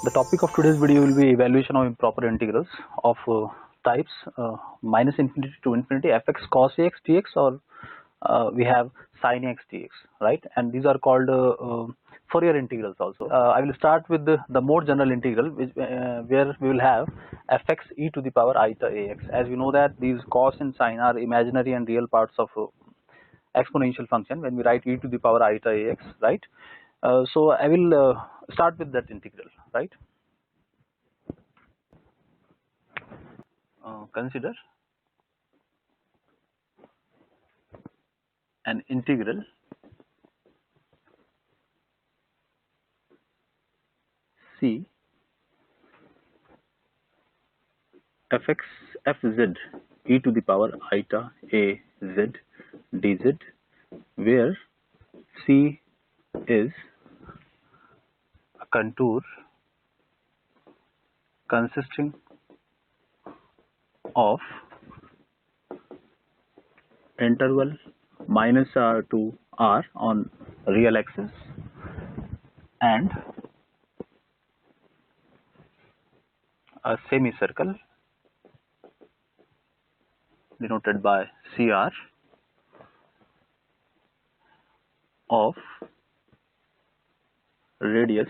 The topic of today's video will be evaluation of improper integrals of types minus infinity to infinity fx cos ax dx, or we have sin ax dx, right? And these are called Fourier integrals also. I will start with the more general integral, which where we will have fx e to the power iota ax. As we know that these cos and sin are imaginary and real parts of exponential function when we write e to the power iota ax, right? So I will start with that integral, right? Consider an integral C fx fz e to the power iota a z dz, where C is a contour consisting of interval minus r to r on real axis and a semicircle denoted by CR of radius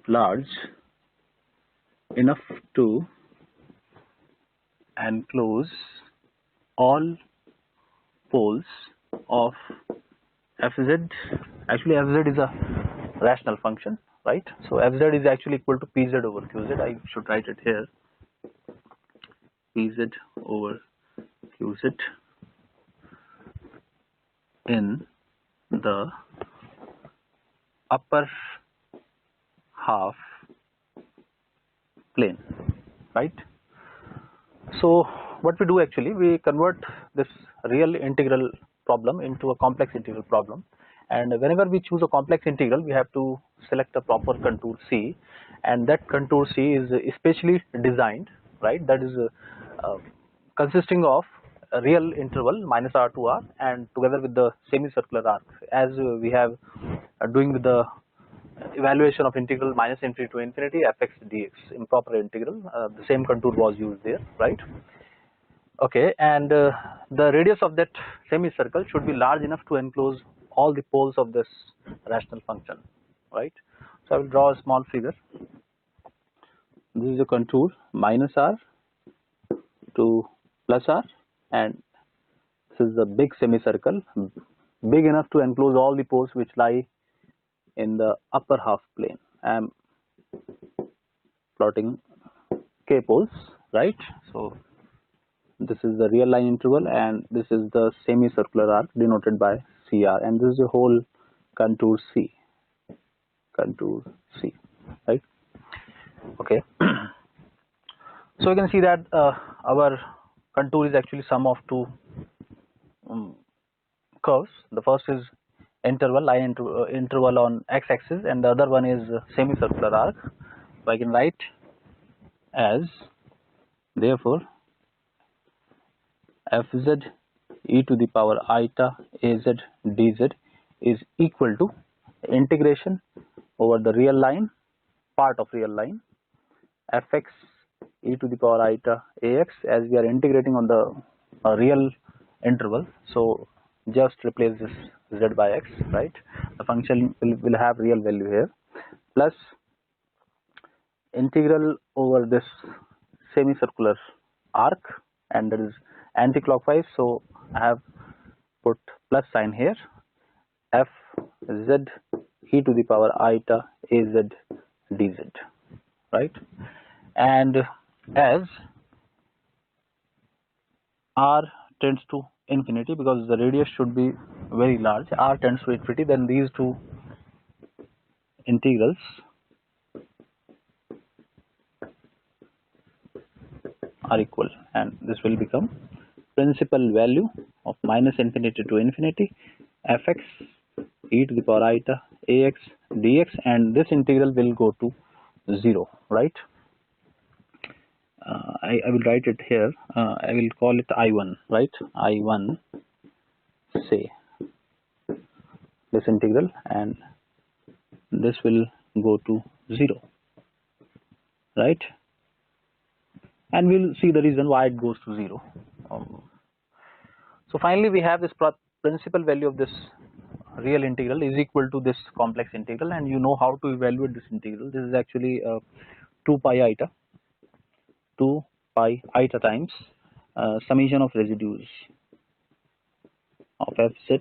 large enough to enclose all poles of fz. Actually, fz is a rational function, right? So fz is actually equal to pz over qz. I should write it here, pz over qz in the upper half plane, right? So what we do, actually, we convert this real integral problem into a complex integral problem, and whenever we choose a complex integral, we have to select a proper contour C, and that contour C is especially designed, right? That is consisting of a real interval minus r to r and together with the semicircular arc, as we have doing with the evaluation of integral minus infinity to infinity fx dx, improper integral. The same contour was used there, right? Okay, and the radius of that semicircle should be large enough to enclose all the poles of this rational function, right? So I will draw a small figure. This is a contour minus r to plus r, and this is the big semicircle, big enough to enclose all the poles which lie in the upper half plane. I am plotting k poles, right? So this is the real line interval and this is the semicircular arc denoted by CR, and this is the whole contour C, right? Okay. So you can see that our contour is actually sum of two curves. The first is interval interval on x-axis, and the other one is semicircular arc. So I can write as, therefore, fz e to the power iota az dz is equal to integration over the real line, part of real line, fx e to the power iota ax, as we are integrating on the real interval, so just replace this z by x, right? The function will have real value here, plus integral over this semicircular arc, and that is anti-clockwise, so I have put plus sign here, f z e to the power iota az dz, right? And as r tends to infinity, because the radius should be very large, r tends to infinity, then these two integrals are equal, and this will become principal value of minus infinity to infinity fx e to the power iota ax dx, and this integral will go to 0, right? I will write it here. I will call it I1, right? I1, say this integral, and this will go to 0, right? And we'll see the reason why it goes to 0. So finally we have this principal value of this real integral is equal to this complex integral, and you know how to evaluate this integral. This is actually 2 pi eta times summation of residues of fz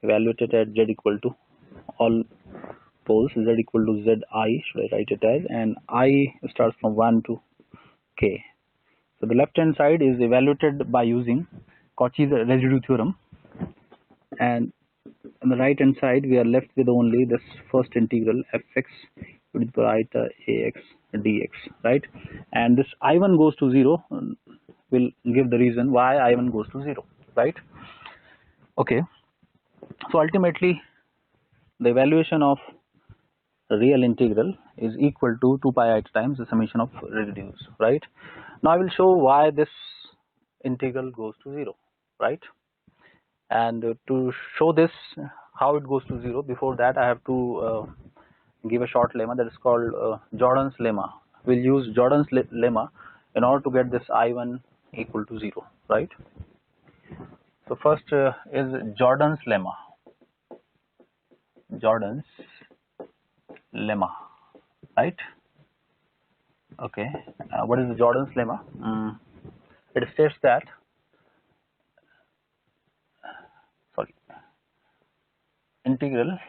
evaluated at z equal to all poles, z equal to zi, should I write it as, and I starts from 1 to k. So the left hand side is evaluated by using Cauchy-Residue theorem, and on the right hand side we are left with only this first integral fx to the power eta ax dx, right? And this I1 goes to 0 will give the reason why I1 goes to 0, right? Okay, so ultimately the evaluation of real integral is equal to 2 pi eta times the summation of residues, right? Now I will show why this integral goes to 0, right? And to show this how it goes to 0, before that I have to give a short lemma that is called Jordan's lemma. We'll use Jordan's lemma in order to get this I1 equal to 0, right? So first is Jordan's lemma. Jordan's lemma, right? Okay, what is the Jordan's lemma? It states that, integral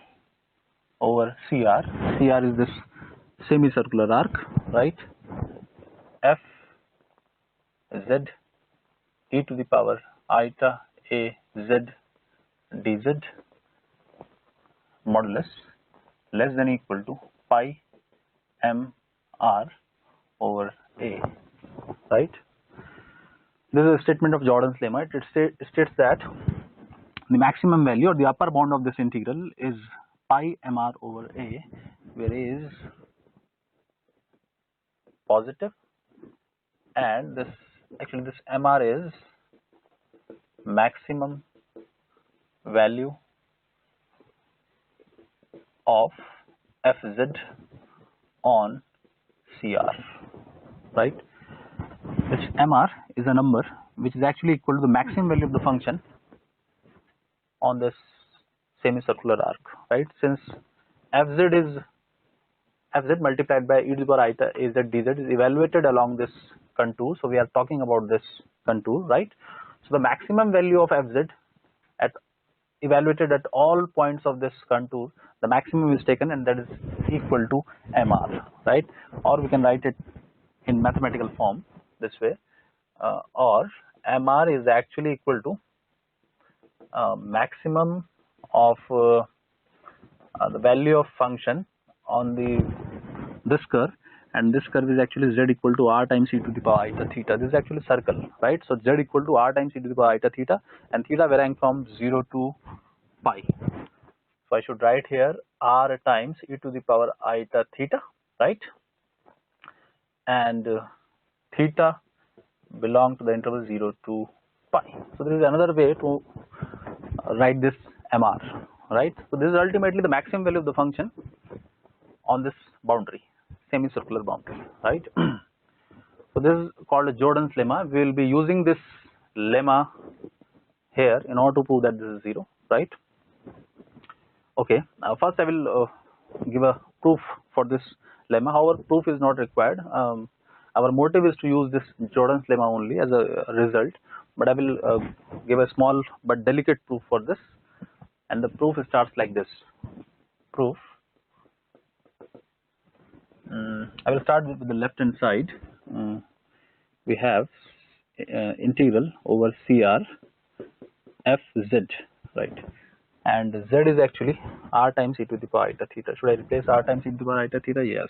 over CR is this semicircular arc, right? F z e to the power eta a z dz modulus less than or equal to pi m r over a, right? This is a statement of Jordan's lemma. It states that the maximum value or the upper bound of this integral is pi mr over a, where a is positive and this mr is maximum value of fz on CR, right? Which mr is a number which is actually equal to the maximum value of the function on this semicircular arc, right? Since fz multiplied by e to the power eta az dz is evaluated along this contour, so we are talking about this contour, right? So the maximum value of fz at evaluated at all points of this contour, the maximum is taken, and that is equal to mr, right? Or we can write it in mathematical form this way, or mr is actually equal to maximum of the value of function on this curve, and this curve is actually z equal to r times e to the power eta theta. This is actually circle, right? So z equal to r times e to the power eta theta, and theta varying from 0 to pi. So I should write here r times e to the power eta theta, right? And theta belong to the interval 0 to pi. So there is another way to write this mr, right? So this is ultimately the maximum value of the function on this boundary, semicircular boundary, right? So this is called a Jordan's lemma. We will be using this lemma here in order to prove that this is 0, right? Okay, first I will give a proof for this lemma. However, proof is not required. Our motive is to use this Jordan's lemma only as a result, but I will give a small but delicate proof for this, and the proof starts like this. Proof. I will start with the left hand side. We have integral over CR fz, right? And z is actually r times e to the power eta theta. Should I replace r times e to the power eta theta? Yes,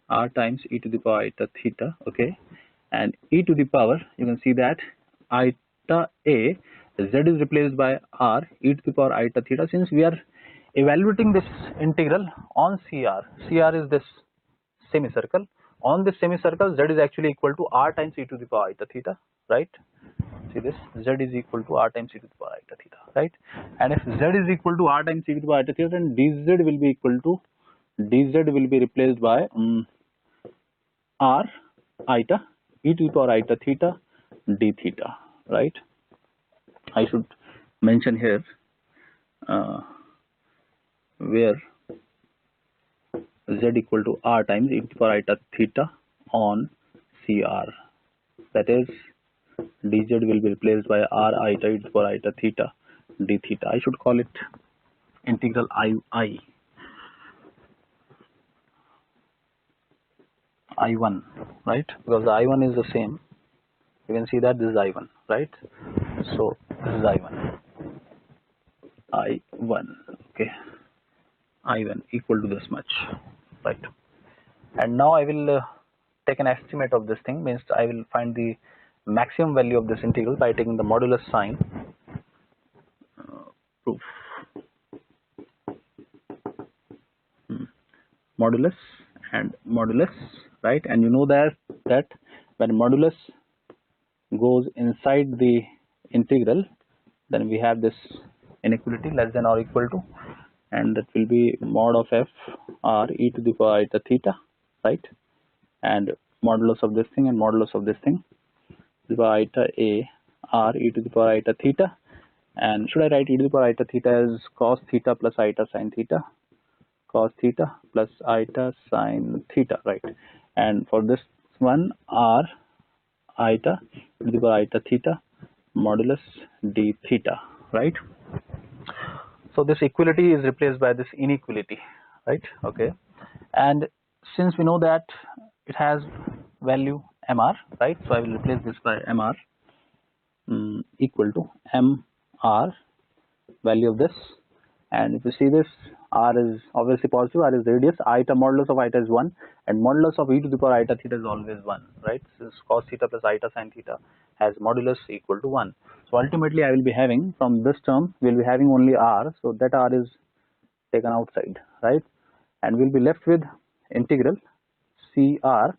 r times e to the power eta theta. Okay, and e to the power, you can see that eta a, z is replaced by r e to the power eta theta. Since we are evaluating this integral on CR is this semicircle. On this semicircle, z is actually equal to r times e to the power eta theta, right? See this, z is equal to r times e to the power eta theta, right? And if z is equal to r times e to the power eta theta, then dz will be equal to dz will be replaced by r eta e to the power eta theta d theta, right? I should mention here where z equal to r times e to the power eta theta on cr, that is dz will be replaced by r eta e to the power eta theta d theta. I should call it integral I1, right? Because the I1 is the same. You can see that this is I1, right? So this is I1, okay, I1 equal to this much, right? And now I will take an estimate of this thing, means I will find the maximum value of this integral by taking the modulus sign. Proof. Modulus and modulus, right? And you know that when modulus goes inside the integral, then we have this inequality less than or equal to, and that will be mod of f r e to the power eta theta, right? And modulus of this thing and modulus of this thing, the power eta a r e to the power eta theta. And should I write e to the power eta theta as cos theta plus eta sin theta, cos theta plus eta sin theta, right? And for this one, r eta to the power eta theta modulus d theta, right? So this equality is replaced by this inequality, right? Okay, and since we know that it has value mr, right? So I will replace this by mr equal to mr, value of this. And if you see this, r is obviously positive, r is radius, eta modulus of eta is 1, and modulus of e to the power eta theta is always 1, right? Since cos theta plus eta sin theta has modulus equal to 1. So ultimately I will be having, from this term we will be having only r, so that r is taken outside, right? And we will be left with integral cr,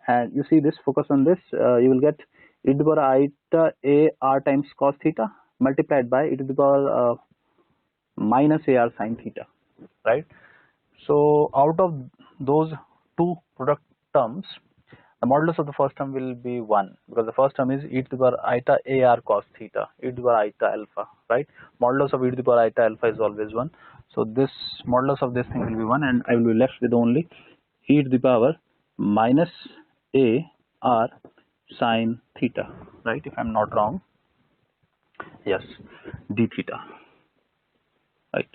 and you see this, focus on this, you will get e to the power eta a r times cos theta multiplied by e to the power minus ar sin theta, right? So out of those two product terms, the modulus of the first term will be 1, because the first term is e to the power eta ar cos theta, e to the power eta alpha, right? Modulus of e to the power eta alpha is always 1, so this modulus of this thing will be 1, and I will be left with only e to the power minus ar sin theta, right? If I am not wrong, yes, d theta, right?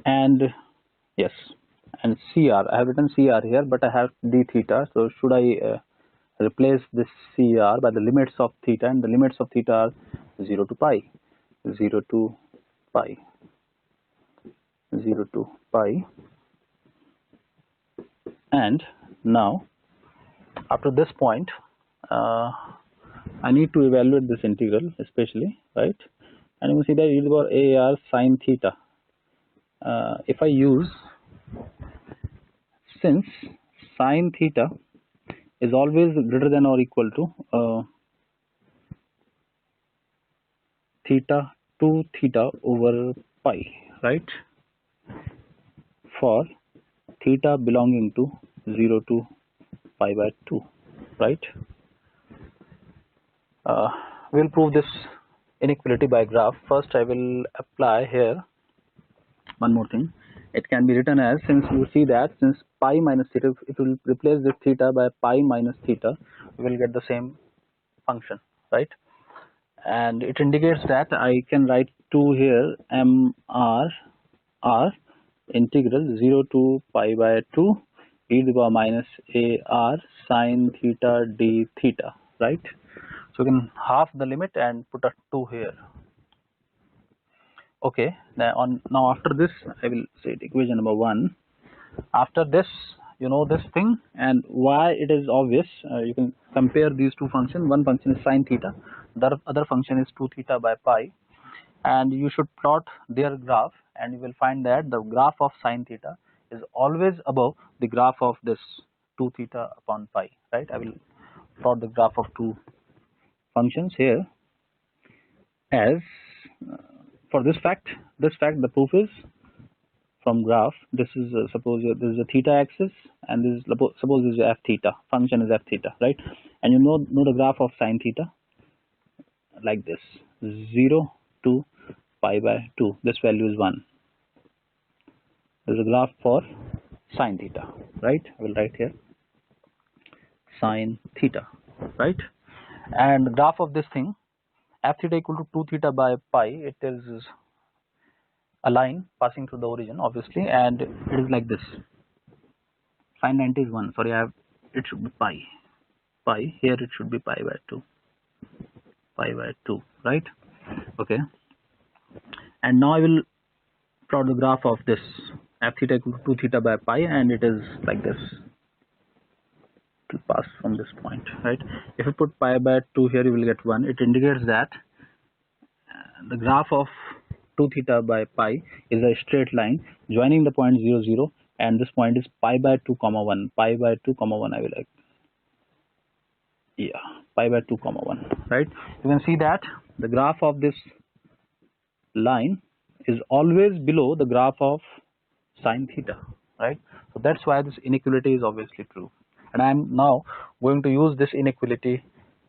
And yes, and cr, I have written cr here, but I have d theta, so should I replace this cr by the limits of theta, and the limits of theta are 0 to pi, 0 to pi, 0 to pi. And now after this point I need to evaluate this integral especially, right? And you can see that e to the power ar sin theta, if I use, since sin theta is always greater than or equal to theta 2 theta over pi, right? For theta belonging to 0 to pi by 2, right? We will prove this inequality by graph. First I will apply here one more thing. It can be written as, since you see that since pi minus theta, if you replace this theta by pi minus theta, we will get the same function, right? And it indicates that I can write 2 here, mr r integral 0 to pi by 2 e to the power minus ar sin theta d theta, right? So we can half the limit and put a 2 here. Okay, now after this I will say equation number 1. After this, you know this thing, and why it is obvious, you can compare these two functions. One function is sin theta, the other function is 2 theta by pi, and you should plot their graph, and you will find that the graph of sin theta is always above the graph of this 2 theta upon pi, right? I will plot the graph of two functions here as for this fact the proof is from graph. This is suppose this is a theta axis, and this is suppose this is f theta. Function is f theta, right? And you know the graph of sine theta like this: 0 to pi by 2. This value is 1. There is a graph for sine theta, right? I will write here sine theta, right? And the graph of this thing, f theta equal to 2 theta by pi. It is a line passing through the origin, obviously, and it is like this. Sine 90 is 1. Sorry, it should be pi. Here it should be pi by 2. Pi by 2, right? Okay. And now I will plot the graph of this f theta equal to 2 theta by pi, and it is like this. It will pass from this point, right? If you put pi by 2 here, you will get 1. It indicates that the graph of 2 theta by pi is a straight line joining the point 0 0, and this point is pi by 2 comma 1. Pi by 2 comma 1, I will like, yeah, pi by 2 comma 1, right? You can see that the graph of this line is always below the graph of sine theta, right? So that's why this inequality is obviously true, and I am now going to use this inequality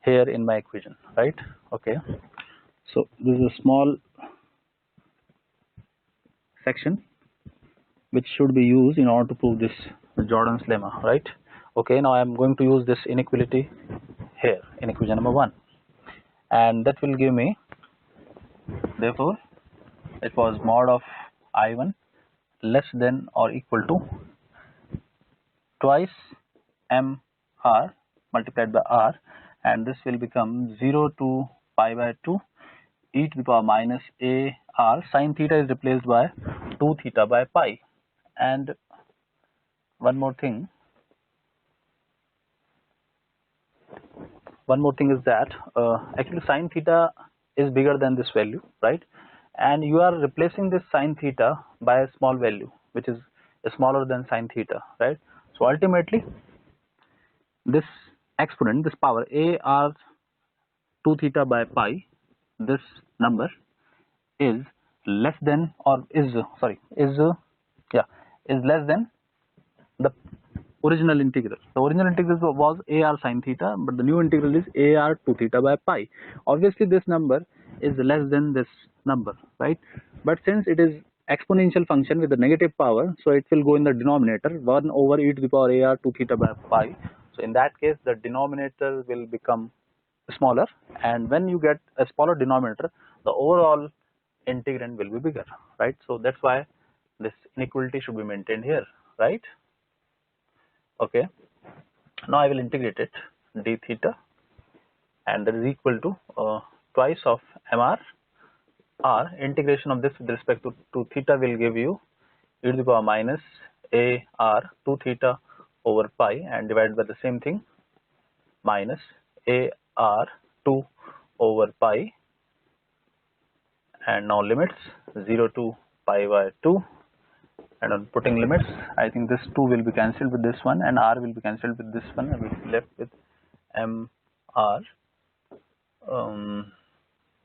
here in my equation, right? Okay, so this is a small section which should be used in order to prove this Jordan's lemma, right? Okay, now I am going to use this inequality here in equation number 1, and that will give me, therefore it was mod of I1 less than or equal to twice mr multiplied by r, and this will become 0 to pi by 2 e to the power minus a r. Sine theta is replaced by 2 theta by pi. And one more thing is that actually sine theta is bigger than this value, right? And you are replacing this sine theta by a small value which is smaller than sine theta, right? So ultimately this exponent, this power a r 2 theta by pi, this number is less than, or is less than the original integral. The original integral was ar sine theta, but the new integral is ar 2 theta by pi. Obviously this number is less than this number, right? But since it is exponential function with the negative power, so it will go in the denominator, 1 over e to the power ar 2 theta by pi. So in that case the denominator will become smaller, and when you get a smaller denominator, the overall integrand will be bigger, right? So that's why this inequality should be maintained here, right? Okay, now I will integrate it d theta, and that is equal to twice of mr r. Integration of this with respect to theta will give you e to the power minus a r 2 theta over pi, and divided by the same thing minus a r 2 over pi, and now limits 0 to pi by 2, and on putting limits, I think this 2 will be cancelled with this one, and r will be cancelled with this one, and we will be left with m r.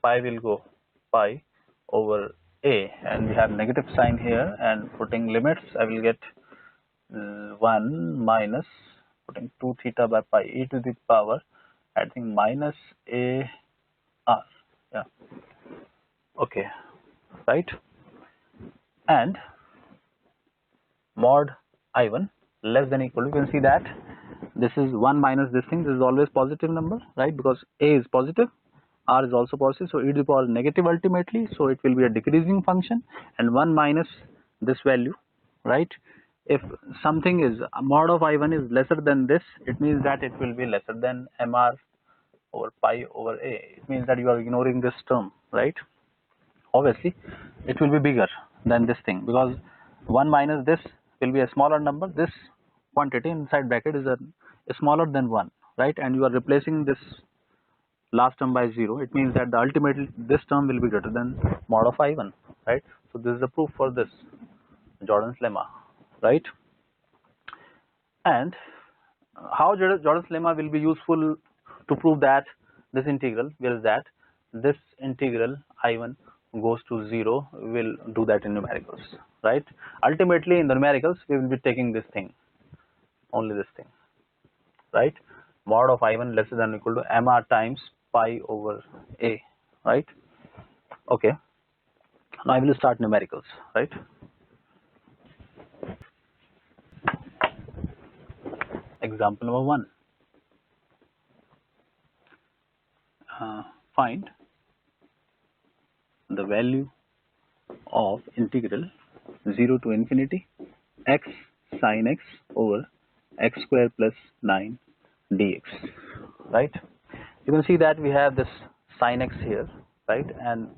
Pi will go pi over a, and we have negative sign here, and putting limits, I will get 1 minus, putting 2 theta by pi e to the power, I think minus a r, yeah, okay, right? And mod I1 less than equal to, you can see that this is 1 minus this thing, this is always positive number, right? Because a is positive, r is also positive, so e to the power negative ultimately, so it will be a decreasing function, and 1 minus this value, right? If something is mod of I1 is lesser than this, it means that it will be lesser than mr over pi over a. It means that you are ignoring this term, right? Obviously it will be bigger than this thing, because 1 minus this will be a smaller number. This quantity inside bracket is smaller than 1, right? And you are replacing this last term by 0. It means that the ultimately this term will be greater than mod of I1, right? So this is the proof for this Jordan's lemma, right? And how Jordan's lemma will be useful to prove that this integral, where is that this integral I1 goes to 0, we will do that in numericals, right? Ultimately in the numericals we will be taking this thing, only this thing, right? Mod of I1 less than or equal to mr times pi over a, right? Okay, now I will start numericals, right? Example number 1. Find the value of integral 0 to infinity x sin x over x square plus 9 dx, right? You can see that we have this sin x here, right? And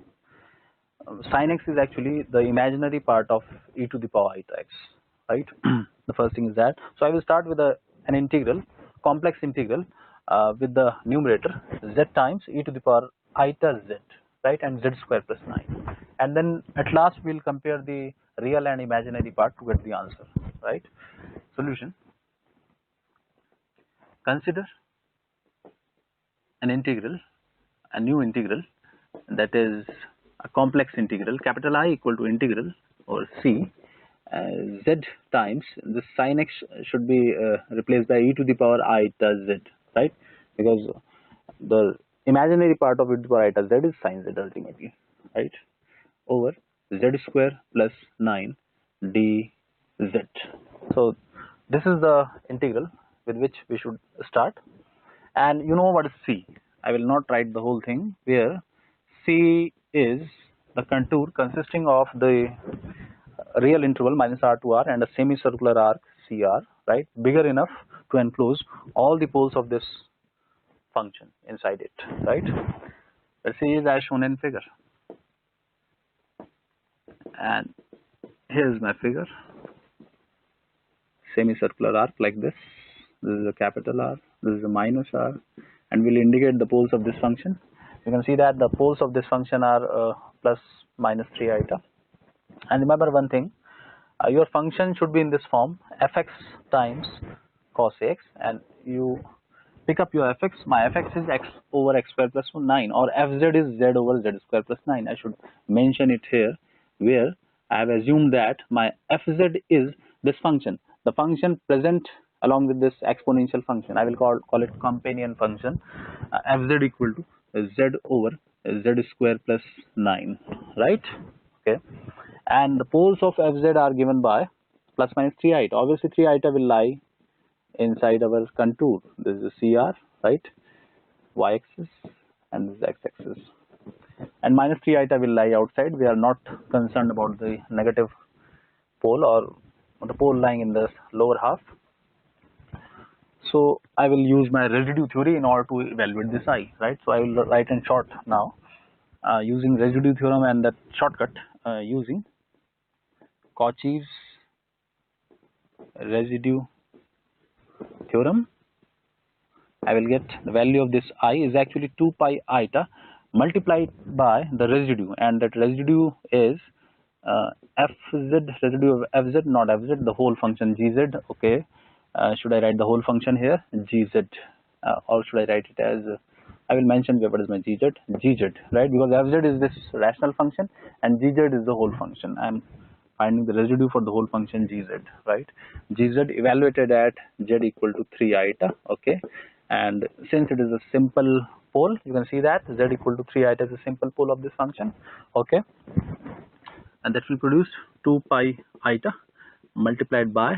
sin x is actually the imaginary part of e to the power eta x, right? The first thing is that. So I will start with an integral, complex integral with the numerator z times e to the power eta z, right? And z square plus 9. And then at last we will compare the real and imaginary part to get the answer, right? Solution. Consider an integral, a new integral, that is a complex integral, capital I equal to integral or c z times the sin x should be replaced by e to the power eta z, right? Because the imaginary part of e to the power eta z is sin z ultimately, right? Over z square plus 9 dz. So this is the integral with which we should start. And you know what is C. I will not write the whole thing, where C is the contour consisting of the real interval minus r to r and a semicircular arc CR, right, bigger enough to enclose all the poles of this function inside it, right? Let's see, is as shown in figure. And here is my figure, semicircular arc like this. This is a capital R, this is a minus r, and we'll indicate the poles of this function. You can see that the poles of this function are plus minus 3 eta. And remember one thing, your function should be in this form, fx times cos x, and you pick up your fx. My fx is x over x square plus 9, or fz is z over z square plus 9. I should mention it here, where I have assumed that my fz is this function, the function present along with this exponential function. I will call it companion function, fz equal to z over z square plus 9, right? Okay, and the poles of fz are given by plus minus 3 eta. Obviously 3 eta will lie inside our contour. This is CR, right, y-axis, and this is x-axis, and minus 3 eta will lie outside. We are not concerned about the negative pole or the pole lying in the lower half. So I will use my residue theory in order to evaluate this I, right? So I will write in short now using residue theorem and that shortcut using Cauchy's residue theorem. I will get the value of this I is actually 2 pi eta multiplied by the residue, and that residue is fz, residue of fz, not fz, the whole function gz. Okay, should I write the whole function here, gz, or should I write it as I will mention what is my gz, right? Because fz is this rational function and gz is the whole function. I am finding the residue for the whole function gz, right? Gz evaluated at z equal to 3 eta. Okay, and since it is a simple pole, you can see that z equal to 3 eta is a simple pole of this function. Okay, and that will produce 2 pi eta multiplied by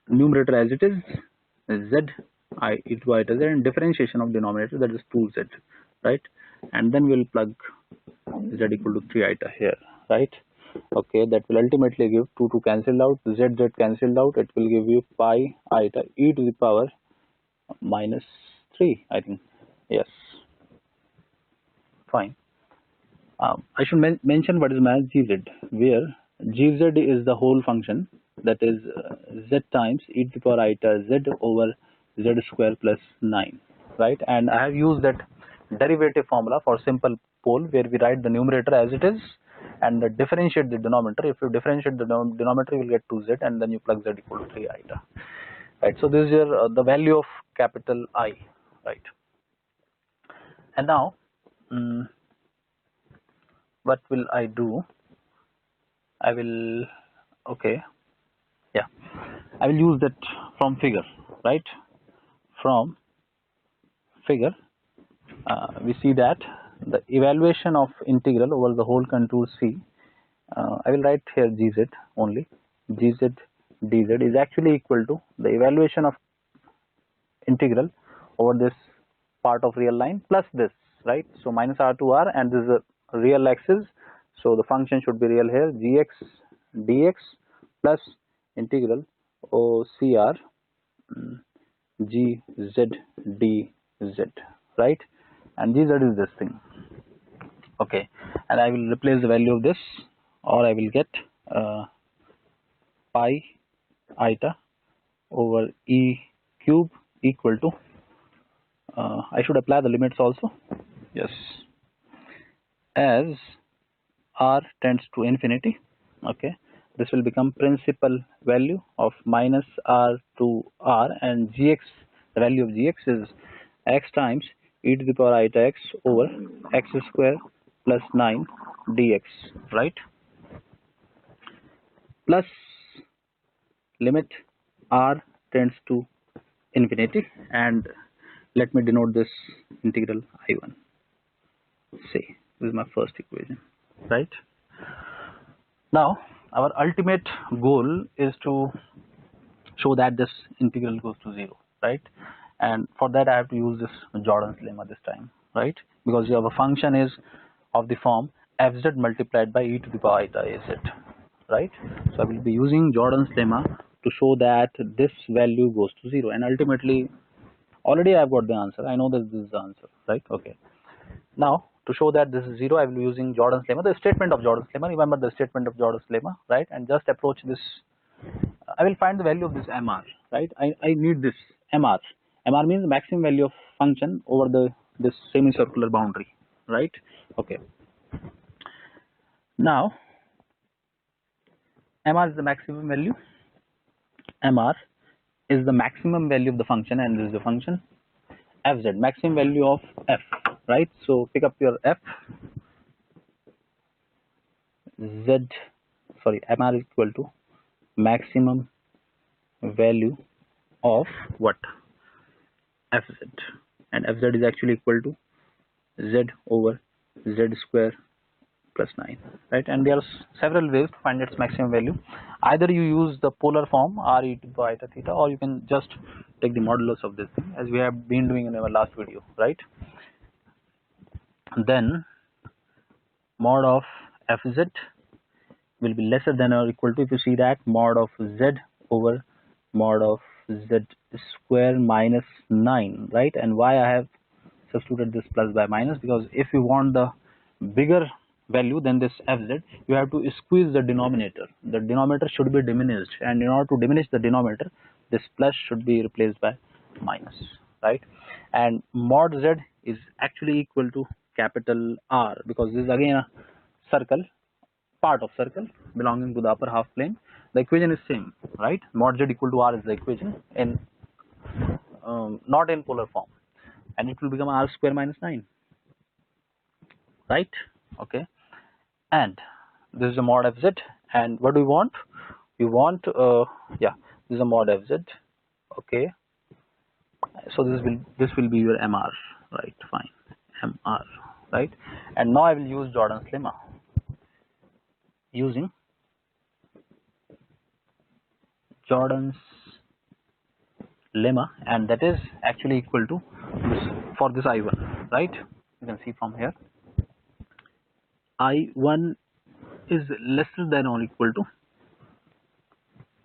numerator as it is z I e to eta z, and differentiation of denominator, that is 2z, right? And then we'll plug z equal to 3 eta here, right? Okay, that will ultimately give 2 cancelled out, z cancelled out, it will give you pi eta e to the power minus 3, I think. Yes, fine. I should mention what is my gz, where gz is the whole function, that is z times e to the power eta z over z square plus 9, right? And I have used that derivative formula for simple pole, where we write the numerator as it is and differentiate the denominator. If you differentiate the denominator, you will get 2z, and then you plug z equal to 3 eta, right? So this is your the value of capital I, right? And now what will I do? I will, okay, yeah, I will use that from figure, right? From figure, we see that the evaluation of integral over the whole contour C, I will write here gz only, gz dz is actually equal to the evaluation of integral over this part of real line plus this, right? So minus r to r, and this is a real axis, so the function should be real here, gx dx plus integral ocr gz dz, right? And gz is this thing, okay, and I will replace the value of this, or I will get pi eta over e cube equal to, I should apply the limits also, yes, as r tends to infinity, okay, this will become principal value of minus r to r, and gx, the value of gx is x times e to the power eta x over x square plus 9 dx, right, plus limit r tends to infinity, and let me denote this integral I1. Say this is my first equation, right? Now our ultimate goal is to show that this integral goes to 0, right? And for that I have to use this Jordan's lemma this time, right? Because our function is of the form fz multiplied by e to the power eta az, right? So I will be using Jordan's lemma to show that this value goes to 0, and ultimately already I have got the answer. I know that this is the answer, right? Okay. Now to show that this is 0, I will be using Jordan's lemma, the statement of Jordan's lemma. Remember the statement of Jordan's lemma, right? And just approach this. I will find the value of this mr, right? I need this mr. Mr means the maximum value of function over this semicircular boundary, right? Okay. Now mr is the maximum value. Mr is the maximum value of the function, and this is the function fz, maximum value of f, right? So pick up your f, z, sorry, mr is equal to maximum value of what? Fz, and fz is actually equal to z over z square plus 9, right? And there are several ways to find its maximum value. Either you use the polar form r e to the power eta theta, or you can just take the modulus of this thing, as we have been doing in our last video, right? Then mod of fz will be lesser than or equal to, if you see that, mod of z over mod of z square minus 9, right? And why I have substituted this plus by minus, because if you want the bigger value than this fz, you have to squeeze the denominator. The denominator should be diminished, and in order to diminish the denominator, this plus should be replaced by minus, right? And mod z is actually equal to capital R, because this is again a circle, part of circle belonging to the upper half plane. The equation is same, right? Mod z equal to R is the equation, in not in polar form, and it will become r square minus 9, right? Okay. And this is the mod fz, and what do we want? We want yeah, this is a mod fz, okay. So this will be your mr, right? Fine, mr, right? And now I will use Jordan's lemma, using Jordan's lemma, and that is actually equal to this, for this I1, right? You can see from here, I1 is lesser than or equal to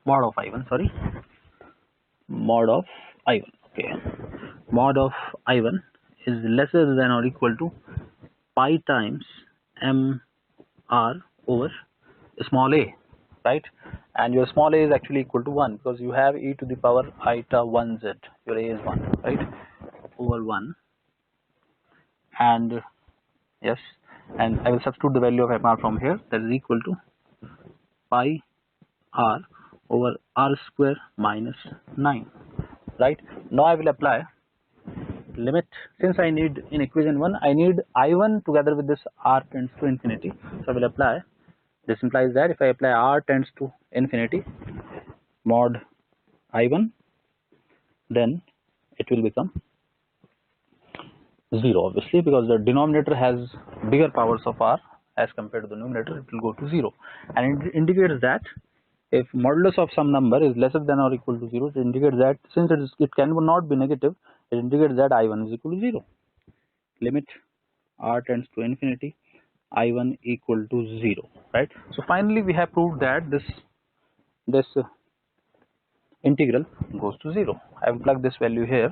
mod of I1, sorry, mod of I1, okay. Mod of I1 is lesser than or equal to pi times mr over small a, right? And your small a is actually equal to 1, because you have e to the power eta 1z, your a is 1, right, over 1. And yes, and I will substitute the value of mr from here, that is equal to pi r over r square minus 9, right? Now I will apply limit, since I need in equation 1 I need I1 together with this r tends to infinity, so I will apply, this implies that if I apply r tends to infinity mod I1, then it will become 0 obviously, because the denominator has bigger powers of r as compared to the numerator, it will go to 0, and it indicates that if modulus of some number is lesser than or equal to 0, it indicates that since it cannot be negative, it indicates that I1 is equal to 0. Limit r tends to infinity, I1 equal to 0, right? So finally we have proved that this integral goes to 0. I will plug this value here.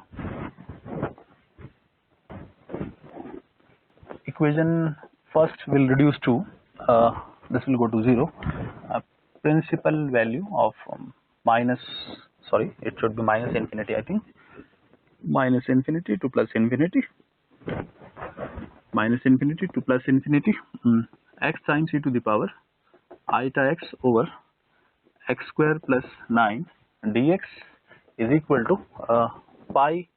Equation first will reduce to this will go to 0. Principal value of it should be minus infinity, I think, minus infinity to plus infinity, minus infinity to plus infinity, x times e to the power iota x over x square plus 9 dx is equal to pi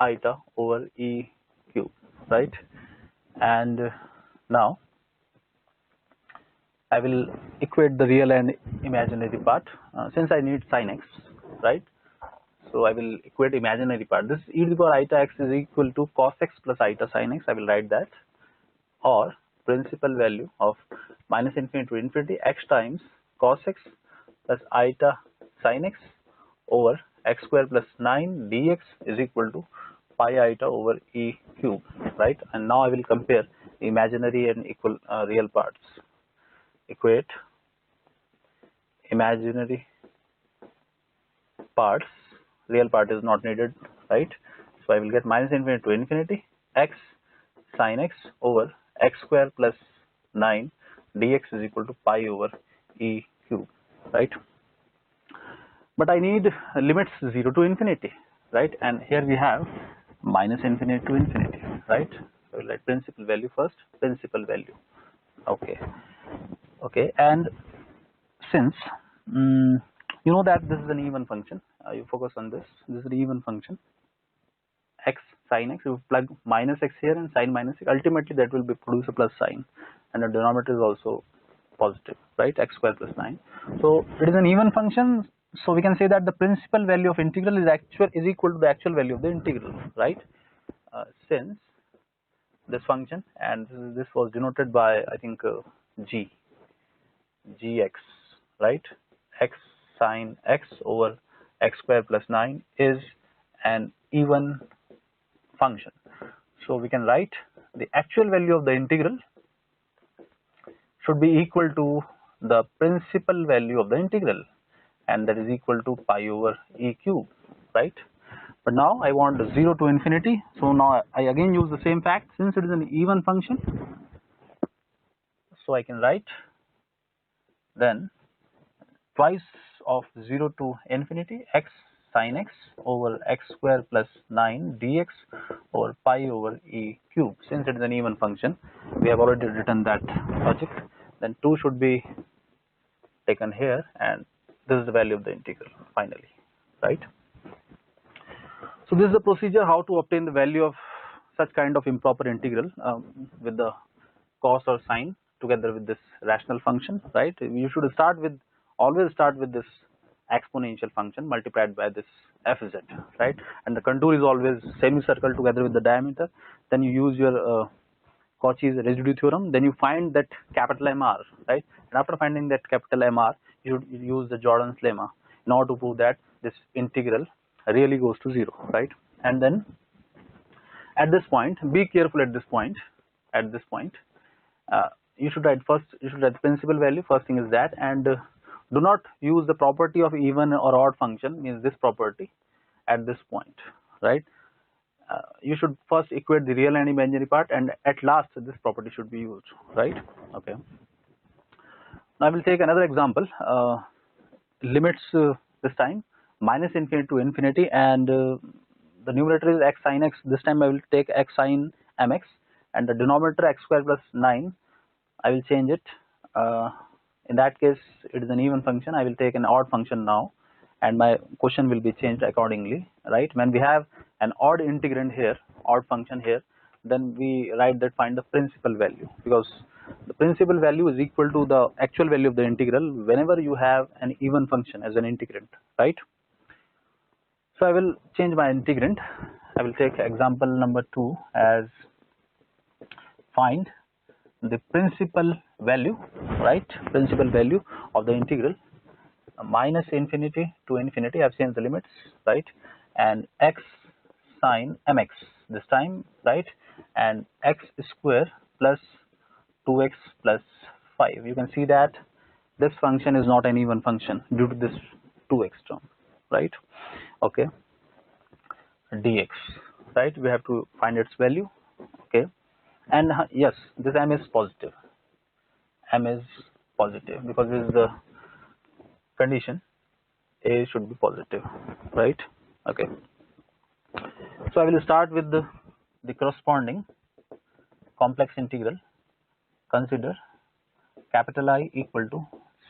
iota over e cube, right? And now I will equate the real and imaginary part, since I need sin x, right? So I will equate imaginary part. This e to the power iota x is equal to cos x plus iota sin x. I will write that, or principal value of minus infinity to infinity x times cos x plus iota sin x over x square plus 9 dx is equal to pi iota over e cube, right? And now I will compare imaginary and equal real parts. Equate imaginary parts, real part is not needed, right? So I will get minus infinity to infinity x sin x over x square plus 9 dx is equal to pi over e cube, right? But I need limits 0 to infinity, right? And here we have minus infinity to infinity, right? So we'll write principal value first, principal value, okay, and since you know that this is an even function, you focus on this is an even function, x sin x, you plug minus x here and sin minus x, ultimately that will be produce a plus sign, and the denominator is also positive, right? X square plus 9. So it is an even function, so we can say that the principal value of integral is equal to the actual value of the integral, right? Since this function, and this was denoted by I think gx, right? X sin x over x square plus 9 is an even function, so we can write the actual value of the integral should be equal to the principal value of the integral, and that is equal to pi over e cube, right? But now I want 0 to infinity, so now I again use the same fact, since it is an even function, so I can write then twice of 0 to infinity x sin x over x square plus 9 dx over pi over e cube. Since it is an even function, we have already written that logic, then 2 should be taken here, and this is the value of the integral finally, right? So this is the procedure how to obtain the value of such kind of improper integral with the cos or sine together with this rational function, right? You should always start with this exponential function multiplied by this fz, right? And the contour is always semicircle together with the diameter. Then you use your Cauchy's residue theorem. Then you find that capital Mr, right? And after finding that capital Mr, you should use the Jordan's lemma in order to prove that this integral really goes to 0, right? And then at this point, be careful at this point. You should write the principal value. First thing is that, and do not use the property of even or odd function, means this property at this point, right? You should first equate the real and imaginary part, and at last this property should be used, right? Okay. Now I will take another example. Limits this time minus infinity to infinity, and the numerator is x sin x. This time I will take x sin mx, and the denominator x square plus 9. I will change it. In that case, it is an even function. I will take an odd function now, and my question will be changed accordingly, right? When we have an odd integrand here, odd function here, then we write that find the principal value, because the principal value is equal to the actual value of the integral whenever you have an even function as an integrand, right? So I will change my integrand. I will take example number 2 as find the principal value, right? Principal value of the integral minus infinity to infinity. I have changed the limits, right? And x sine mx this time, right? And x square plus 2x plus 5. You can see that this function is not an even function due to this 2x term, right? Okay, dx, right? We have to find its value. Okay, and yes, this m is positive. M is positive because this is the condition. A should be positive, right? Okay, so I will start with the corresponding complex integral. Consider capital I equal to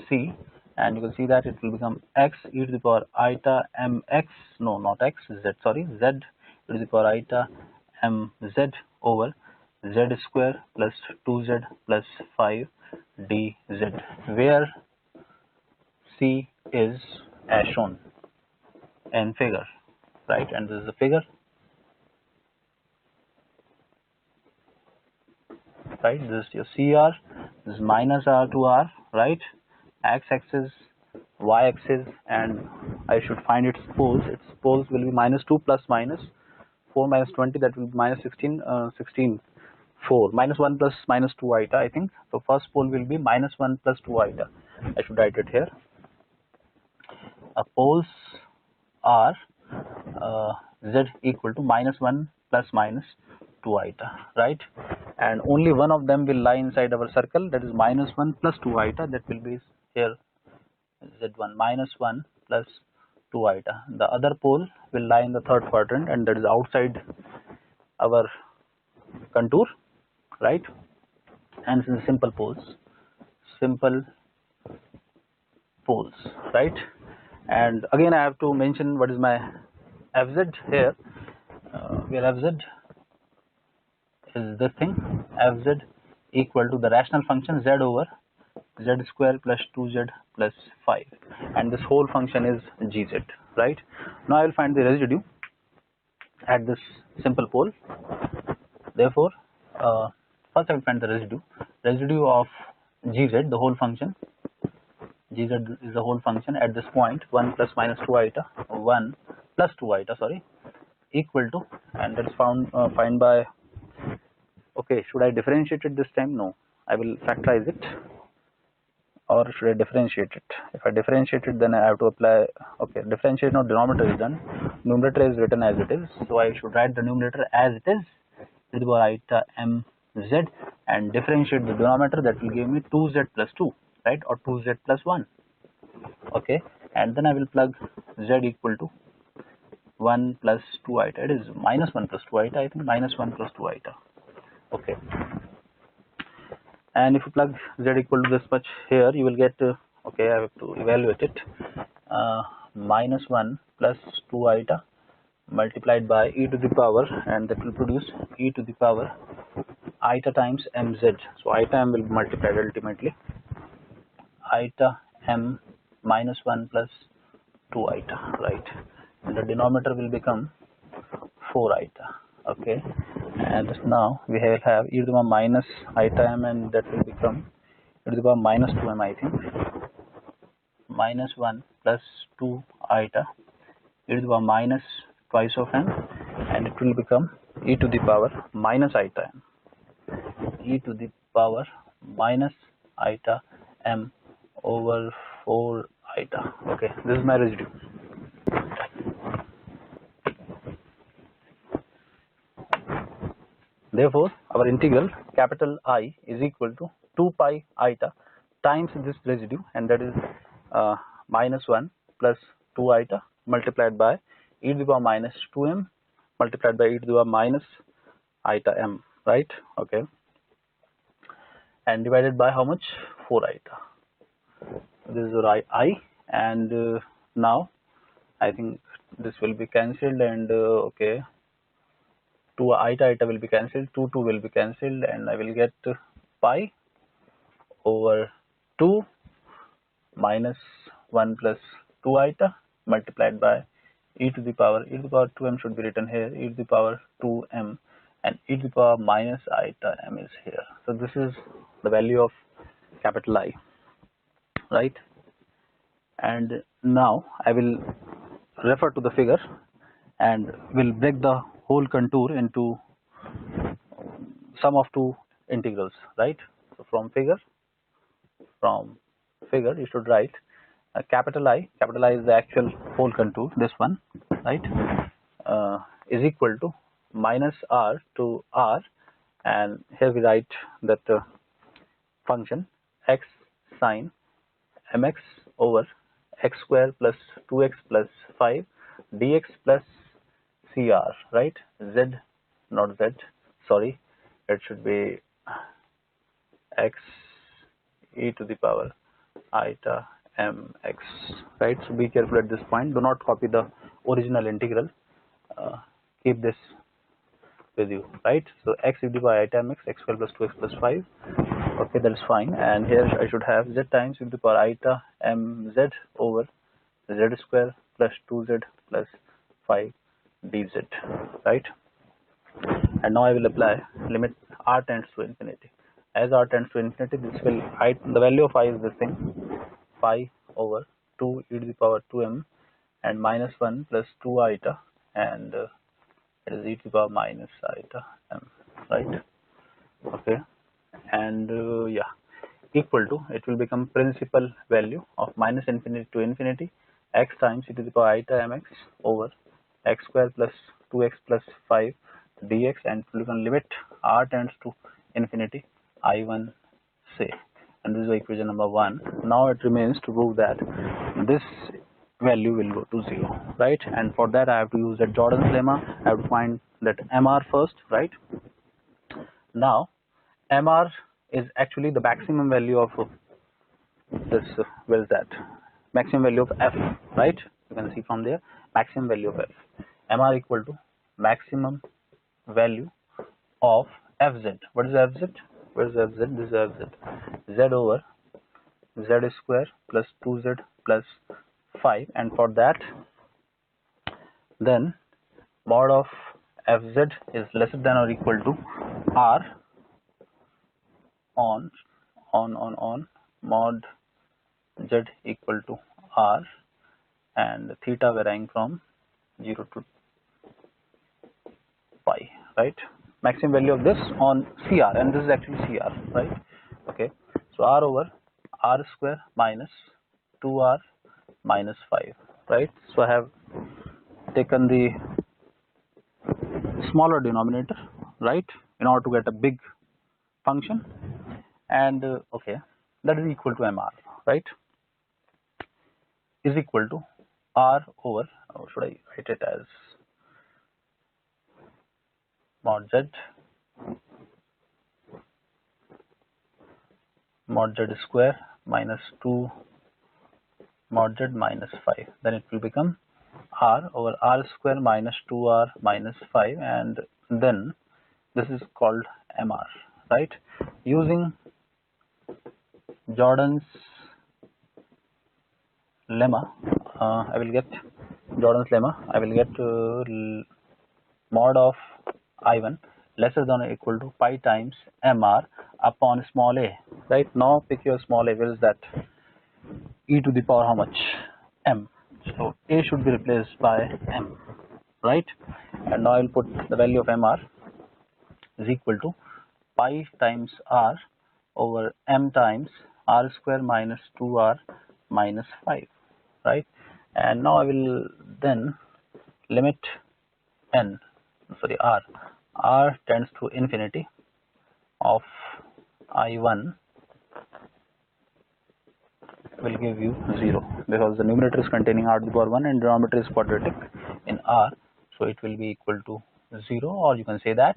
c, and you can see that it will become x e to the power iota mx, no, not x, z, sorry, z e to the power iota mz over z square plus 2z plus 5 dz, where c is as shown in figure, right? And this is the figure, right? This is your CR, this is minus R to R, right? X-axis, Y-axis, and I should find its poles. Its poles will be minus 2 plus minus 4 minus 20, that will be minus 16, 16, 4, minus 1 plus minus 2 iota, I think. So first pole will be minus 1 plus 2 iota. I should write it here. Poles are z equal to minus 1 plus minus 2 iota, right? And only one of them will lie inside our circle, that is minus 1 plus 2 iota, that will be here z1 minus 1 plus 2 iota. The other pole will lie in the third quadrant, and that is outside our contour, right? And this is simple poles, right? And again I have to mention what is my fz here, where fz is this thing, fz equal to the rational function z over z square plus 2z plus 5, and this whole function is gz, right? Now I will find the residue at this simple pole. Therefore first I will find the residue of gz, the whole function. Gz is the whole function at this point, 1 plus minus 2 iota, 1 plus 2 iota, sorry, equal to, and that is find by, okay, should I differentiate it this time? No, I will factorize it, or should I differentiate it? If I differentiate it, then I have to apply, okay, differentiate, now denominator is done, numerator is written as it is, so I should write the numerator as it is, to the power iota mz, and differentiate the denominator, that will give me 2z plus 2, right, or 2z plus 1, okay, and then I will plug z equal to 1 plus 2 iota, it is minus 1 plus 2 iota, I think, minus 1 plus 2 iota, okay, and if you plug z equal to this much here, you will get, okay, I have to evaluate it, minus 1 plus 2 iota multiplied by e to the power, and that will produce e to the power iota times mz, so iota m will be multiplied ultimately, iota m minus 1 plus 2 iota, right, and the denominator will become 4 iota, okay, and now we will have e to the power minus iota m, and that will become e to the power minus 2m, I think, minus 1 plus 2 iota e to the power minus twice of m, and it will become e to the power minus iota m, e to the power minus iota m over 4 iota, okay, this is my residue. Therefore our integral capital I is equal to 2 pi iota times this residue, and that is minus 1 plus 2 iota multiplied by e to the power minus 2m multiplied by e to the power minus iota m, right, okay, and divided by how much? 4 iota. This is I, and now I think this will be cancelled, and okay, 2 eta will be cancelled, 2 will be cancelled, and I will get pi over 2 minus 1 plus 2 eta multiplied by e to the power 2m should be written here, e to the power 2m, and e to the power minus eta m is here. So this is the value of capital I, right? And now I will refer to the figure and will break the whole contour into sum of two integrals, right? So from figure you should write capital I is the actual whole contour, this one, right, is equal to minus r to r, and here we write that function x sine mx over x square plus 2x plus 5 dx plus cr, right? Z, not z, sorry, it should be x e to the power eta mx, right? So be careful at this point, do not copy the original integral, keep this with you, right? So x e to the power eta mx, x square plus 2x plus 5, okay, that is fine, and here I should have z times e to the power eta mz over z square plus 2z plus 5 dz, right? And now I will apply limit r tends to infinity. As r tends to infinity, this will, the value of I is this thing, pi over 2 e to the power 2m and minus 1 plus 2 eta, and it is e to the power minus eta m, right? Okay, and yeah, equal to, it will become principal value of minus infinity to infinity x times e to the power eta mx over x square plus 2x plus 5 dx, and we can limit r tends to infinity I1 say, and this is equation number 1. Now it remains to prove that this value will go to 0, right? And for that I have to use that Jordan's lemma. I have to find that MR first, right? Now MR is actually the maximum value of this, where is that? Maximum value of f, right? You can see from there, maximum value of f. MR equal to maximum value of fz. What is fz? Where is fz? This is fz. Z over z square plus 2z plus 5, and for that then mod of fz is lesser than or equal to r on mod z equal to r, and theta varying from 0 to pi, right? Maximum value of this on CR, and this is actually CR, right? Okay, so r over r square minus 2r minus 5, right? So I have taken the smaller denominator, right, in order to get a big function, and okay, that is equal to MR, right, is equal to r over, or should I write it as mod z square minus 2 mod z minus 5, then it will become r over r square minus 2r minus 5, and then this is called MR, right? Using Jordan's lemma, I will get Jordan's lemma, I will get mod of I1 lesser than or equal to pi times MR upon small a, right? Now pick your small a, where is that? E to the power how much? M. So a should be replaced by m, right? And now I will put the value of MR is equal to pi times r over m times r square minus 2r minus 5, right? And now I will then limit r tends to infinity of I1 will give you 0, because the numerator is containing r to the power 1 and denominator is quadratic in r, so it will be equal to 0, or you can say that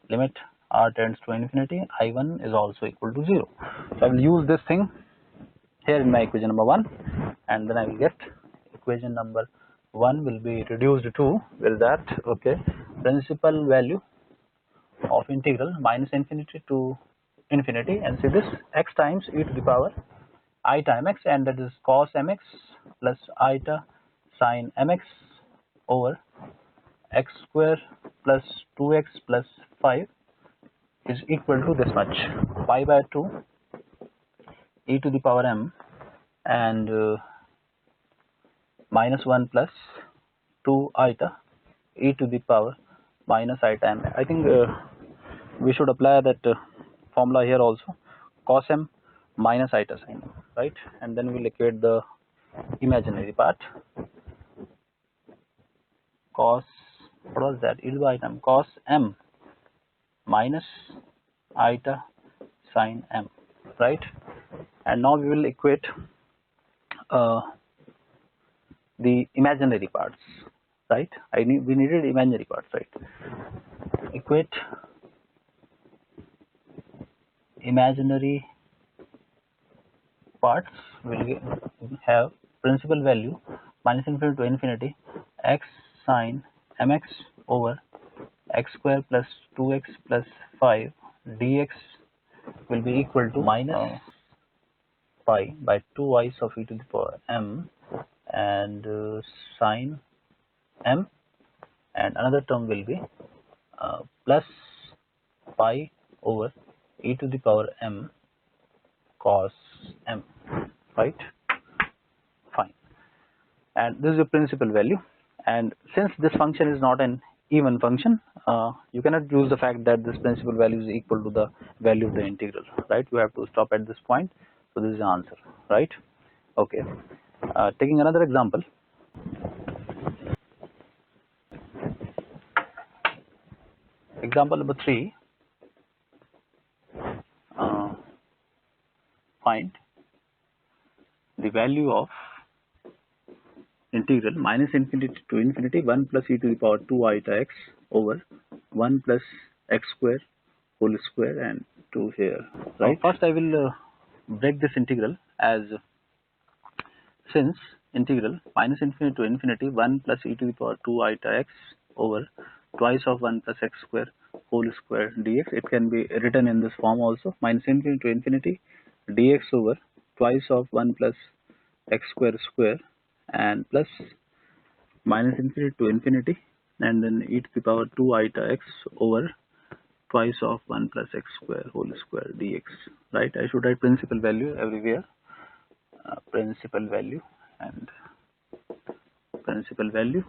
limit r tends to infinity I1 is also equal to 0. So I will use this thing here in my equation number 1, and then I will get equation number 1 will be reduced to, where is that? Okay, principal value of integral minus infinity to infinity, and see this x times e to the power I time x, and that is cos mx plus iota sin mx over x square plus 2x plus 5 is equal to this much, pi by 2 e to the power m and minus 1 plus 2 iota e to the power minus iota m. I think we should apply that formula here also, cos m minus iota sin m, right? And then we'll equate the imaginary part. Cos, what was that? E to the item cos m minus iota sin m, right? And now we will equate the imaginary parts, right? We needed imaginary parts, right? Equate imaginary parts will have principal value minus infinity to infinity x sin mx over x square plus 2x plus 5 dx will be equal to minus pi by 2 i's of e to the power m and sin m, and another term will be plus pi over e to the power m cos m, right? Fine. And this is the principal value, and since this function is not an even function, you cannot use the fact that this principal value is equal to the value of the integral, right? You have to stop at this point. So this is the answer, right? Okay. Taking another example. Example number 3. Find the value of integral minus infinity to infinity 1 plus e to the power 2 iota x over 1 plus x square whole square and 2 here, right? First I will break this integral as, since integral minus infinity to infinity 1 plus e to the power 2 iota x over twice of 1 plus x square whole square dx, it can be written in this form also, minus infinity to infinity dx over twice of 1 plus x square and plus minus infinity to infinity and then e to the power 2 iota x over twice of 1 plus x square whole square dx, right? I should write principal value everywhere, principal value and principal value,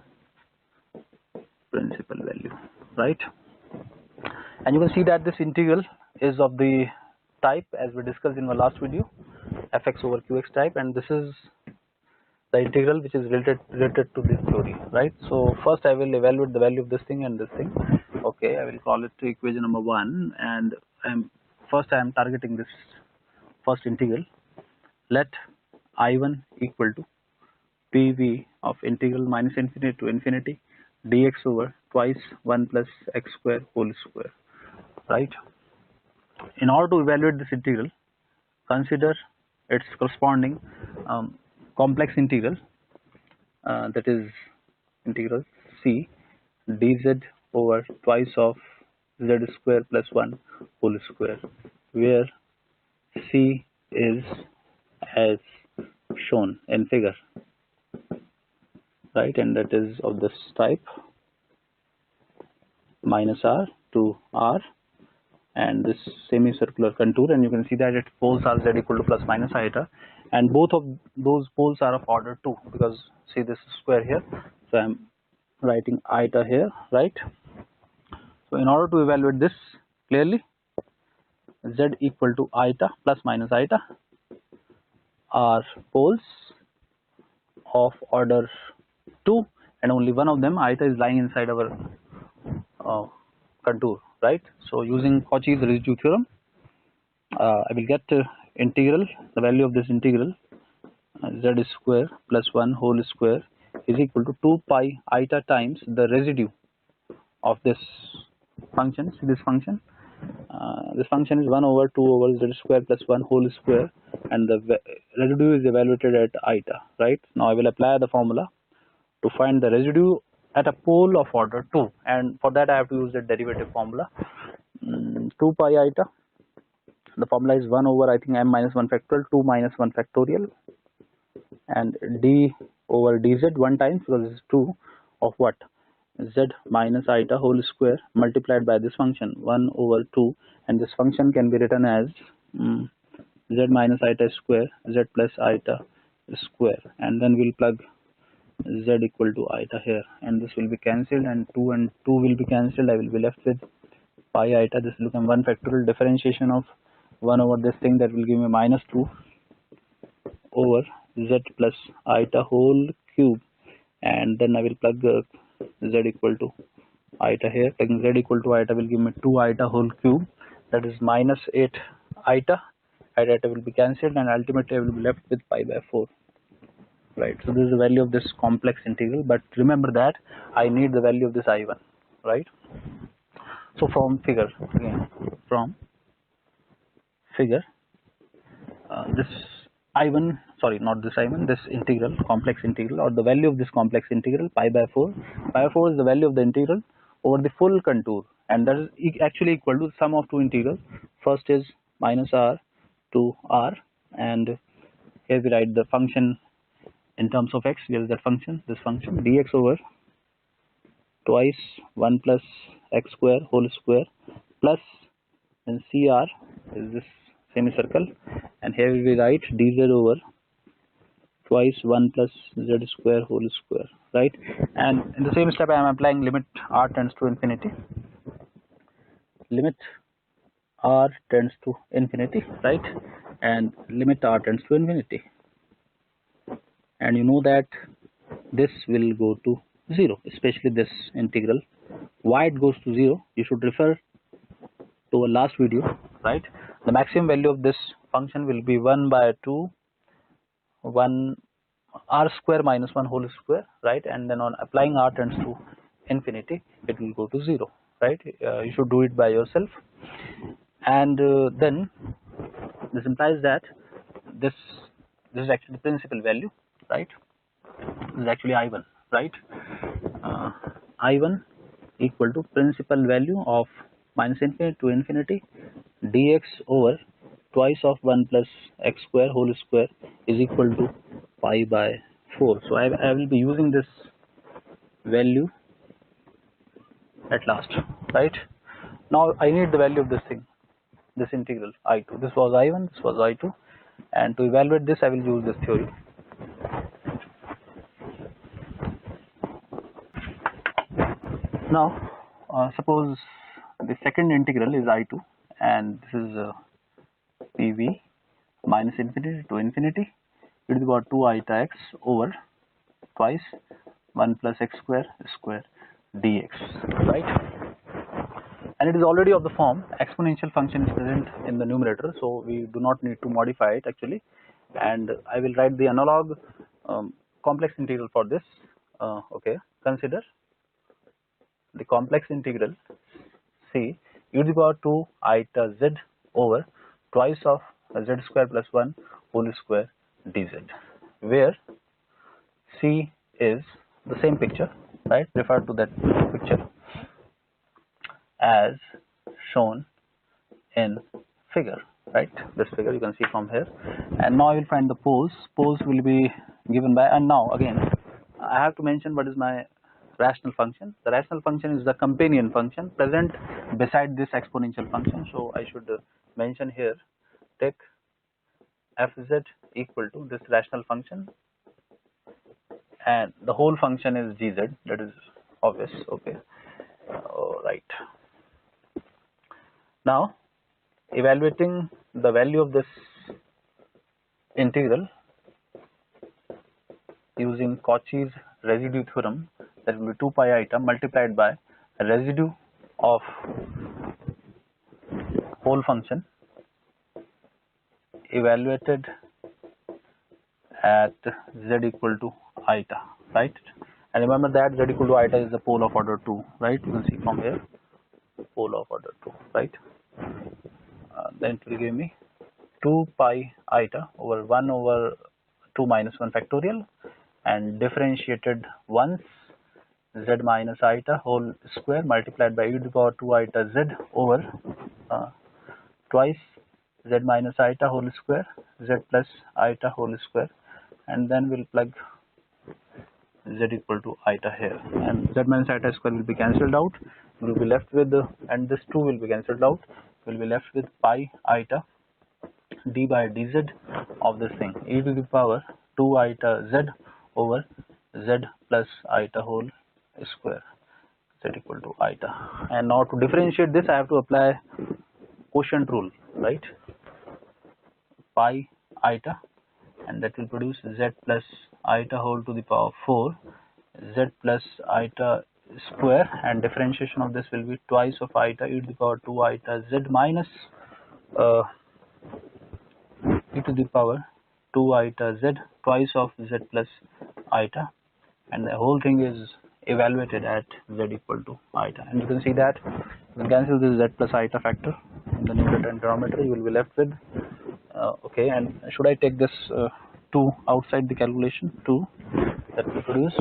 right? And you can see that this integral is of the type as we discussed in our last video, fx over qx type, and this is the integral which is related to this theory, right? So first I will evaluate the value of this thing and this thing. Okay, I will call it equation number 1, and I am targeting this first integral. Let I1 equal to PV of integral minus infinity to infinity dx over twice 1 plus x square whole square, right? In order to evaluate this integral, consider its corresponding complex integral, that is integral c dz over twice of z square plus 1 whole square, where c is as shown in figure, right? And that is of this type, minus r to r, and this semicircular contour, and you can see that its poles are z equal to plus minus iota, and both of those poles are of order 2 because see this square here, so I am writing iota here, right? So in order to evaluate this clearly, z equal to iota plus minus iota are poles of order 2, and only one of them, iota, is lying inside our contour, right? So using Cauchy's residue theorem, I will get integral, the value of this integral z square plus 1 whole square is equal to 2 pi iota times the residue of this function. See this function, this function is 1 over 2 over z square plus 1 whole square, and the residue is evaluated at iota, right? Now I will apply the formula to find the residue at a pole of order 2, and for that I have to use the derivative formula. 2 pi eta, the formula is 1 over I think m minus 1 factorial, 2 minus 1 factorial, and d over dz 1 times, because this is 2 of what, z minus eta whole square multiplied by this function 1 over 2, and this function can be written as z minus eta square z plus eta square, and then we'll plug z equal to eta here, and this will be cancelled, and 2 will be cancelled. I will be left with pi eta. This will become 1 factorial differentiation of 1 over this thing, that will give me minus 2 over z plus eta whole cube, and then I will plug z equal to eta here. Plugging z equal to eta will give me 2 eta whole cube, that is minus 8 eta. Eta will be cancelled, and ultimately I will be left with pi by 4. Right, so this is the value of this complex integral, but remember that I need the value of this I1, right? So from figure, again, from figure, this I1, sorry, not this I1, this integral, complex integral, or the value of this complex integral, pi by 4. Pi by 4 is the value of the integral over the full contour, and that is actually equal to the sum of two integrals. First is minus r to r, and here we write the function in terms of x. Where is that function? This function dx over twice 1 plus x square whole square plus, and cr is this semicircle, and here we write dz over twice 1 plus z square whole square, right? And in the same step I am applying limit r tends to infinity, limit r tends to infinity, right? And limit r tends to infinity, and you know that this will go to 0, especially this integral. Why it goes to 0? You should refer to our last video, right? The maximum value of this function will be 1 by 2 1 r square minus 1 whole square, right? And then on applying r tends to infinity, it will go to 0, right? You should do it by yourself, and then this implies that this is actually the principal value, right? This is actually I1, right? I1 equal to principal value of minus infinity to infinity dx over twice of 1 plus x square whole square is equal to pi by 4. So I will be using this value at last, right? Now I need the value of this thing, this integral I2. This was I1, this was I2, and to evaluate this I will use this theory. Now suppose the second integral is I2, and this is PV minus infinity to infinity e to the power 2 eta x over twice 1 plus x square dx, right? And it is already of the form exponential function is present in the numerator, so we do not need to modify it actually. And I will write the analog complex integral for this. Okay, consider the complex integral c e to the power 2 eta z over twice of z square plus 1 whole square dz, where c is the same picture, right? Refer to that picture as shown in figure, right? This figure you can see from here. And now I will find the pose. Pose will be given by, and now again I have to mention what is my rational function. The rational function is the companion function present beside this exponential function, so I should mention here, take fz equal to this rational function, and the whole function is gz, that is obvious. Okay, right. Now evaluating the value of this integral using Cauchy's residue theorem, that will be 2 pi eta multiplied by a residue of whole function evaluated at z equal to eta, right? And remember that z equal to eta is the pole of order 2, right? You can see from here, pole of order 2, right? Then it will give me 2 pi eta over 1 over 2 minus 1 factorial, and differentiated once z minus iota whole square multiplied by e to the power 2 iota z over twice z minus iota whole square z plus iota whole square, and then we'll plug z equal to iota here, and z minus iota square will be cancelled out. We will be left with and this 2 will be cancelled out. We will be left with pi iota d by dz of this thing e to the power 2 iota z over z plus iota whole square, z equal to iota. And now to differentiate this, I have to apply quotient rule, right? Pi iota, and that will produce z plus iota whole to the power 4 z plus iota square, and differentiation of this will be twice of iota e to the power 2 iota z minus e to the power 2 iota z twice of z plus iota, and the whole thing is evaluated at z equal to iota. And you can see that you can cancel this z plus iota factor in the numerator and denominator. You will be left with okay, and should I take this 2 outside the calculation, 2, that will produce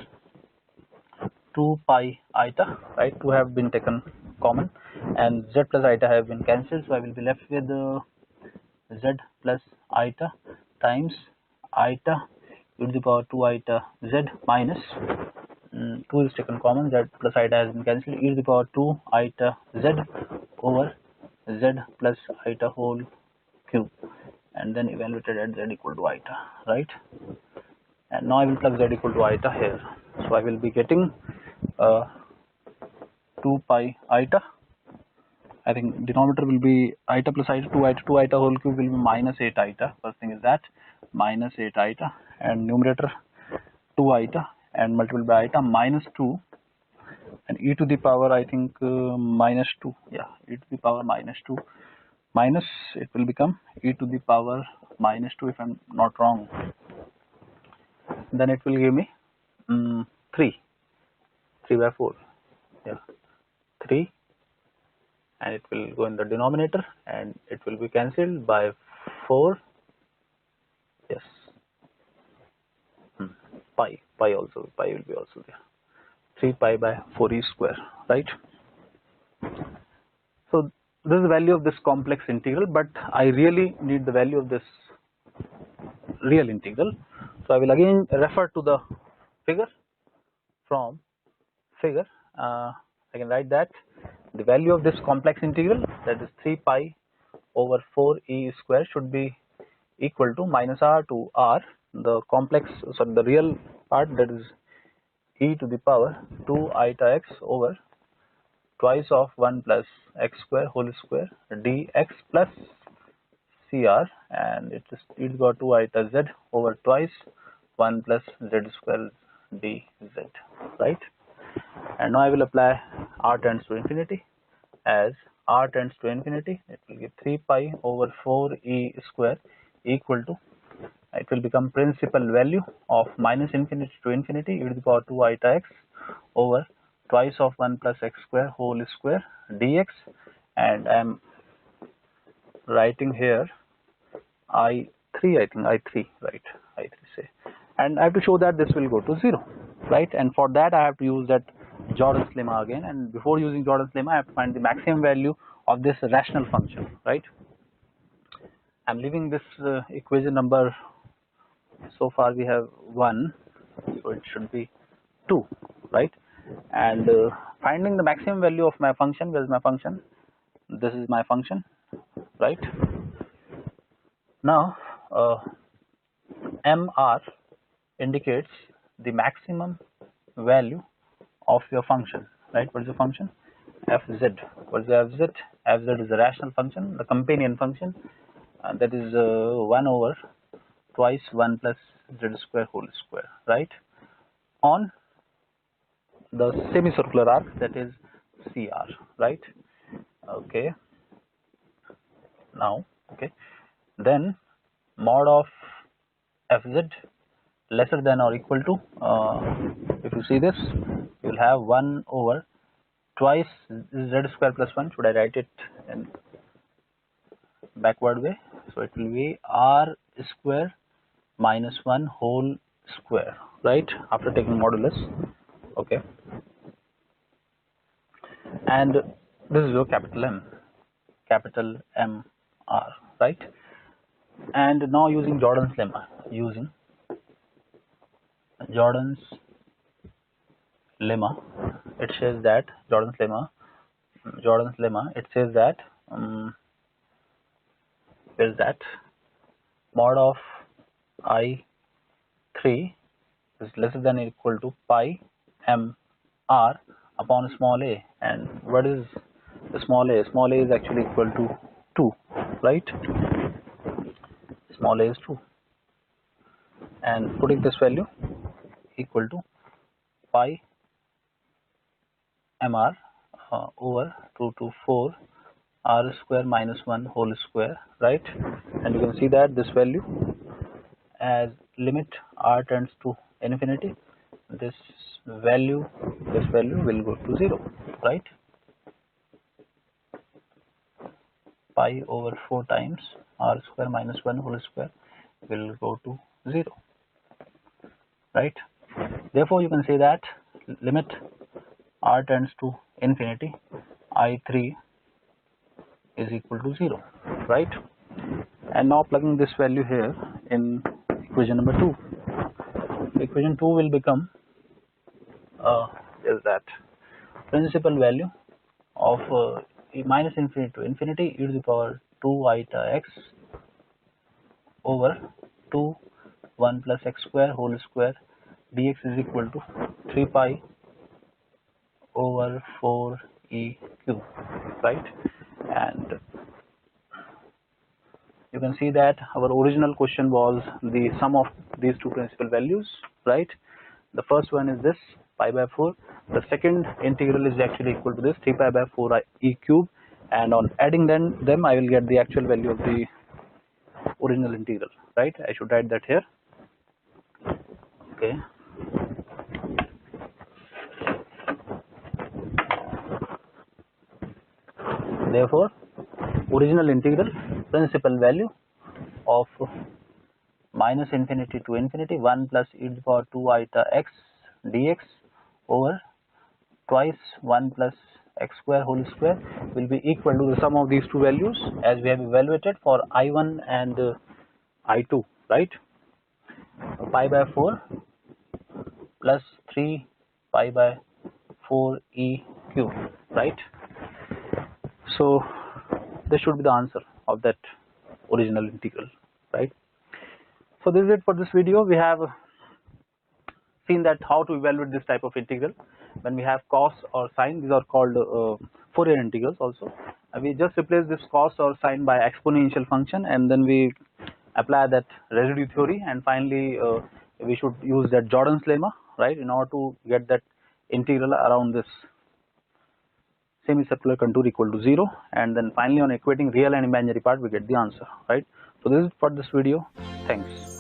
2 pi iota, right? 2 have been taken common and z plus iota have been cancelled, so I will be left with z plus iota times iota e to the power 2 iota z minus 2 is taken common, z plus iota has been cancelled, e to the power 2 iota z over z plus iota whole cube, and then evaluated at z equal to iota, right? And now I will plug z equal to iota here, so I will be getting 2 pi iota. I think denominator will be iota plus iota, 2 iota whole cube will be minus 8 iota. First thing is that minus 8 iota, and numerator 2 iota and multiplied by iota minus 2, and e to the power I think minus 2, yeah, e to the power minus 2 minus, it will become e to the power minus 2 if I'm not wrong. Then it will give me 3 by 4, yeah, 3, and it will go in the denominator and it will be cancelled by 4, yes, pi also, pi will be also there, 3 pi by 4 e square, right? So this is the value of this complex integral, but I really need the value of this real integral, so I will again refer to the figure. From figure I can write that the value of this complex integral, that is 3 pi over 4 e square, should be equal to minus r to r, the complex, sorry, the real part, that is e to the power 2 iota x over twice of 1 plus x square whole square dx plus cr, and it is e to the power 2 iota z over twice 1 plus z square dz, right? And now I will apply r tends to infinity. As r tends to infinity, it will give 3 pi over 4 e square equal to, it will become principal value of minus infinity to infinity e to the power 2 iota x over twice of 1 plus x square whole square dx, and I am writing here I3, I think I3, right, I3 say, and I have to show that this will go to 0, right? And for that I have to use that Jordan's lemma again, and before using Jordan's lemma I have to find the maximum value of this rational function, right? I am leaving this equation number, so far we have 1, so it should be 2, right? And finding the maximum value of my function, where is my function? This is my function, right? Now MR indicates the maximum value of your function, right? What is the function? Fz. What is the Fz? Fz is a rational function, the companion function, that is 1 over twice 1 plus z square whole square, right? On the semicircular arc, that is CR, right? Okay. Now, okay, then mod of Fz lesser than or equal to, if you see this, you will have 1 over twice z square plus 1. Should I write it in backward way? So it will be r square minus 1 whole square, right, after taking modulus. Okay, and this is your capital M R, right? And now using Jordan's lemma, it says that Jordan's lemma, it says that is that mod of I3 is lesser than or equal to pi m r upon small a. And what is the small a? Small a is actually equal to 2, right? Small a is 2, and putting this value equal to pi mr over 2 to 4 r square minus 1 whole square, right? And you can see that this value, as limit r tends to infinity, this value will go to 0, right? Pi over 4 times r square minus 1 whole square will go to 0, right? Therefore you can say that limit r tends to infinity, I3 is equal to 0, right? And now plugging this value here in equation number 2, equation 2 will become is that principal value of minus infinity to infinity e to the power 2 iota x over 2 1 plus x square whole square dx is equal to 3 pi over 4 e cube, right? And you can see that our original question was the sum of these two principal values, right? The first one is this pi by 4. The second integral is actually equal to this 3 pi by 4 e cube, and on adding them I will get the actual value of the original integral, right? I should write that here. Okay. Therefore, original integral principal value of minus infinity to infinity 1 plus e to the power 2 iota x dx over twice 1 plus x square whole square will be equal to the sum of these two values as we have evaluated for I1 and I2, right? Pi by 4 plus 3 pi by 4 e cube, right? So this should be the answer of that original integral, right? So this is it for this video. We have seen that how to evaluate this type of integral when we have cos or sine. These are called Fourier integrals also. We just replace this cos or sine by exponential function, and then we apply that residue theory, and finally we should use that Jordan's lemma, right, in order to get that integral around this semicircular contour equal to 0, and then finally on equating real and imaginary part we get the answer, right? So this is for this video. Thanks.